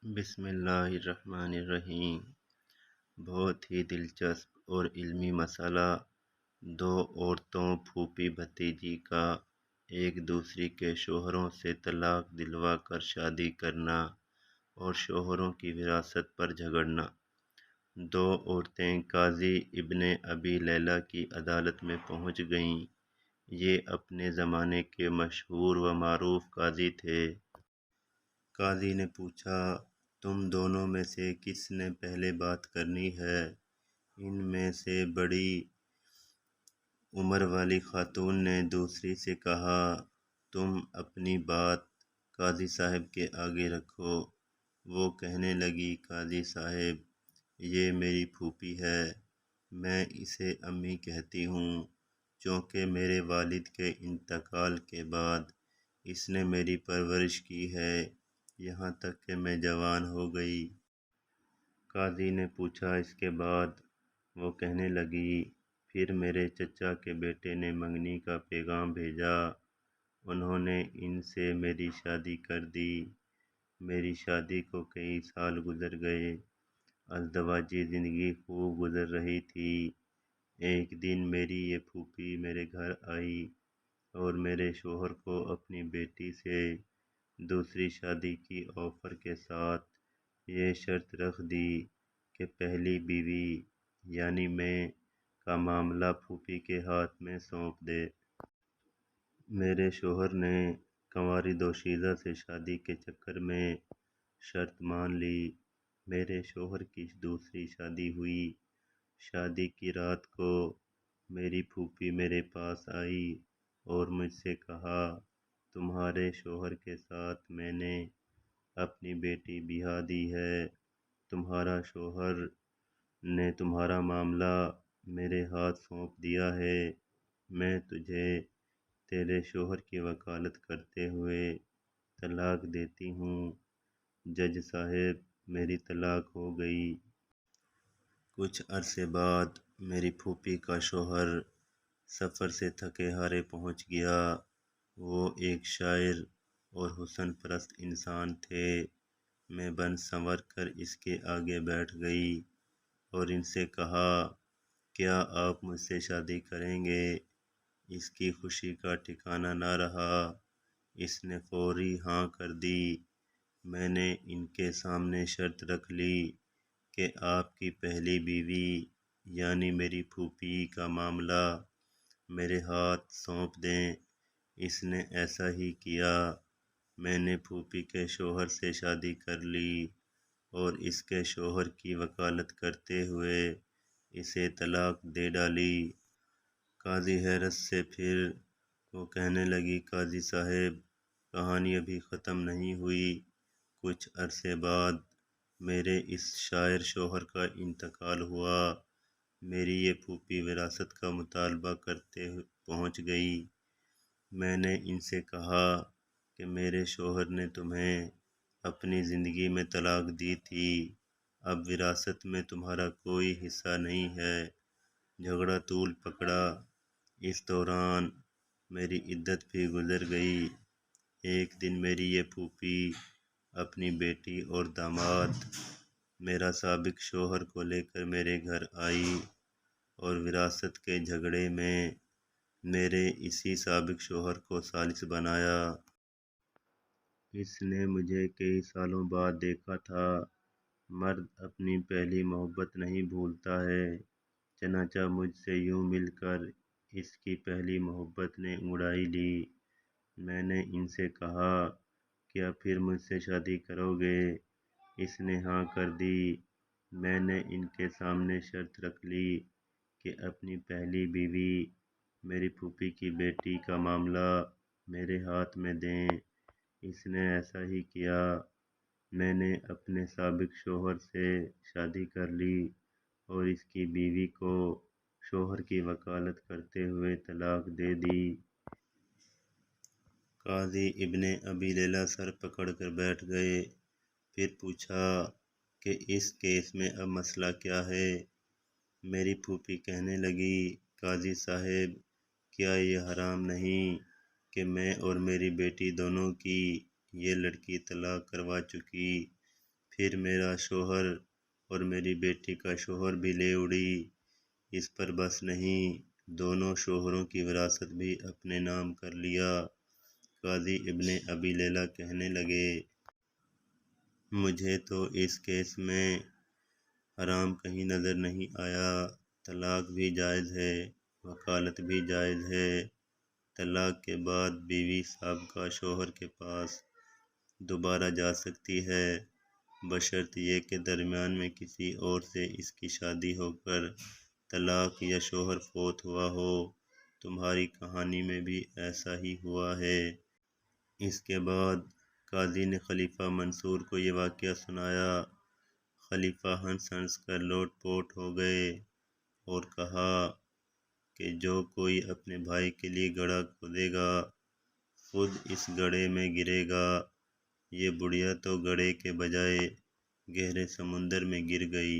بسم اللہ الرحمن الرحیم۔ بہت ہی دلچسپ اور علمی مسئلہ۔ دو عورتوں پھوپھی بھتیجی کا ایک دوسری کے شوہروں سے طلاق دلوا کر شادی کرنا اور شوہروں کی وراثت پر جھگڑنا۔ دو عورتیں قاضی ابن ابی لیلہ کی عدالت میں پہنچ گئیں۔ یہ اپنے زمانے کے مشہور و معروف قاضی تھے۔ قاضی نے پوچھا، تم دونوں میں سے کس نے پہلے بات کرنی ہے؟ ان میں سے بڑی عمر والی خاتون نے دوسری سے کہا، تم اپنی بات قاضی صاحب کے آگے رکھو۔ وہ کہنے لگی، قاضی صاحب، یہ میری پھوپھی ہے، میں اسے امی کہتی ہوں، چونکہ میرے والد کے انتقال کے بعد اس نے میری پرورش کی ہے یہاں تک کہ میں جوان ہو گئی۔ قاضی نے پوچھا، اس کے بعد؟ وہ کہنے لگی، پھر میرے چچا کے بیٹے نے منگنی کا پیغام بھیجا، انہوں نے ان سے میری شادی کر دی۔ میری شادی کو کئی سال گزر گئے، ازدواجی زندگی خوب گزر رہی تھی۔ ایک دن میری یہ پھوپھی میرے گھر آئی اور میرے شوہر کو اپنی بیٹی سے دوسری شادی کی آفر کے ساتھ یہ شرط رکھ دی کہ پہلی بیوی یعنی میں کا معاملہ پھوپھی کے ہاتھ میں سونپ دے۔ میرے شوہر نے کنواری دوشیزہ سے شادی کے چکر میں شرط مان لی۔ میرے شوہر کی دوسری شادی ہوئی۔ شادی کی رات کو میری پھوپھی میرے پاس آئی اور مجھ سے کہا، تمہارے شوہر کے ساتھ میں نے اپنی بیٹی بیاہ دی ہے، تمہارا شوہر نے تمہارا معاملہ میرے ہاتھ سونپ دیا ہے، میں تجھے تیرے شوہر کی وکالت کرتے ہوئے طلاق دیتی ہوں۔ جج صاحب، میری طلاق ہو گئی۔ کچھ عرصے بعد میری پھوپھی کا شوہر سفر سے تھکے ہارے پہنچ گیا۔ وہ ایک شاعر اور حسن پرست انسان تھے۔ میں بن سنور کر اس کے آگے بیٹھ گئی اور ان سے کہا، کیا آپ مجھ سے شادی کریں گے؟ اس کی خوشی کا ٹھکانہ نہ رہا، اس نے فوری ہاں کر دی۔ میں نے ان کے سامنے شرط رکھ لی کہ آپ کی پہلی بیوی یعنی میری پھوپھی کا معاملہ میرے ہاتھ سونپ دیں۔ اس نے ایسا ہی کیا۔ میں نے پھوپھی کے شوہر سے شادی کر لی اور اس کے شوہر کی وکالت کرتے ہوئے اسے طلاق دے ڈالی۔ قاضی حیرت سے پھر وہ کہنے لگی، قاضی صاحب، کہانی ابھی ختم نہیں ہوئی۔ کچھ عرصے بعد میرے اس شاعر شوہر کا انتقال ہوا۔ میری یہ پھوپھی وراثت کا مطالبہ کرتے پہنچ گئی۔ میں نے ان سے کہا کہ میرے شوہر نے تمہیں اپنی زندگی میں طلاق دی تھی، اب وراثت میں تمہارا کوئی حصہ نہیں ہے۔ جھگڑا طول پکڑا۔ اس دوران میری عدت بھی گزر گئی۔ ایک دن میری یہ پھوپھی اپنی بیٹی اور داماد میرا سابق شوہر کو لے کر میرے گھر آئی اور وراثت کے جھگڑے میں میرے اسی سابق شوہر کو ثالث بنایا۔ اس نے مجھے کئی سالوں بعد دیکھا تھا۔ مرد اپنی پہلی محبت نہیں بھولتا ہے، چنانچہ مجھ سے یوں مل کر اس کی پہلی محبت نے انگڑائی لی۔ میں نے ان سے کہا، کیا پھر مجھ سے شادی کرو گے؟ اس نے ہاں کر دی۔ میں نے ان کے سامنے شرط رکھ لی کہ اپنی پہلی بیوی میری پھوپھی کی بیٹی کا معاملہ میرے ہاتھ میں دیں۔ اس نے ایسا ہی کیا۔ میں نے اپنے سابق شوہر سے شادی کر لی اور اس کی بیوی کو شوہر کی وکالت کرتے ہوئے طلاق دے دی۔ قاضی ابن ابی لیلہ سر پکڑ کر بیٹھ گئے۔ پھر پوچھا کہ اس کیس میں اب مسئلہ کیا ہے؟ میری پھوپھی کہنے لگی، قاضی صاحب، کیا یہ حرام نہیں کہ میں اور میری بیٹی دونوں کی یہ لڑکی طلاق کروا چکی، پھر میرا شوہر اور میری بیٹی کا شوہر بھی لے اڑی۔ اس پر بس نہیں، دونوں شوہروں کی وراثت بھی اپنے نام کر لیا۔ قاضی ابن ابی لیلہ کہنے لگے، مجھے تو اس کیس میں حرام کہیں نظر نہیں آیا۔ طلاق بھی جائز ہے، وکالت بھی جائز ہے۔ طلاق کے بعد بیوی سابقہ شوہر کے پاس دوبارہ جا سکتی ہے، بشرط یہ کہ درمیان میں کسی اور سے اس کی شادی ہو کر طلاق یا شوہر فوت ہوا ہو۔ تمہاری کہانی میں بھی ایسا ہی ہوا ہے۔ اس کے بعد قاضی نے خلیفہ منصور کو یہ واقعہ سنایا۔ خلیفہ ہنس ہنس کر لوٹ پوٹ ہو گئے اور کہا کہ جو کوئی اپنے بھائی کے لیے گڑھا کھودے گا خود اس گڑھے میں گرے گا۔ یہ بڑھیا تو گڑھے کے بجائے گہرے سمندر میں گر گئی۔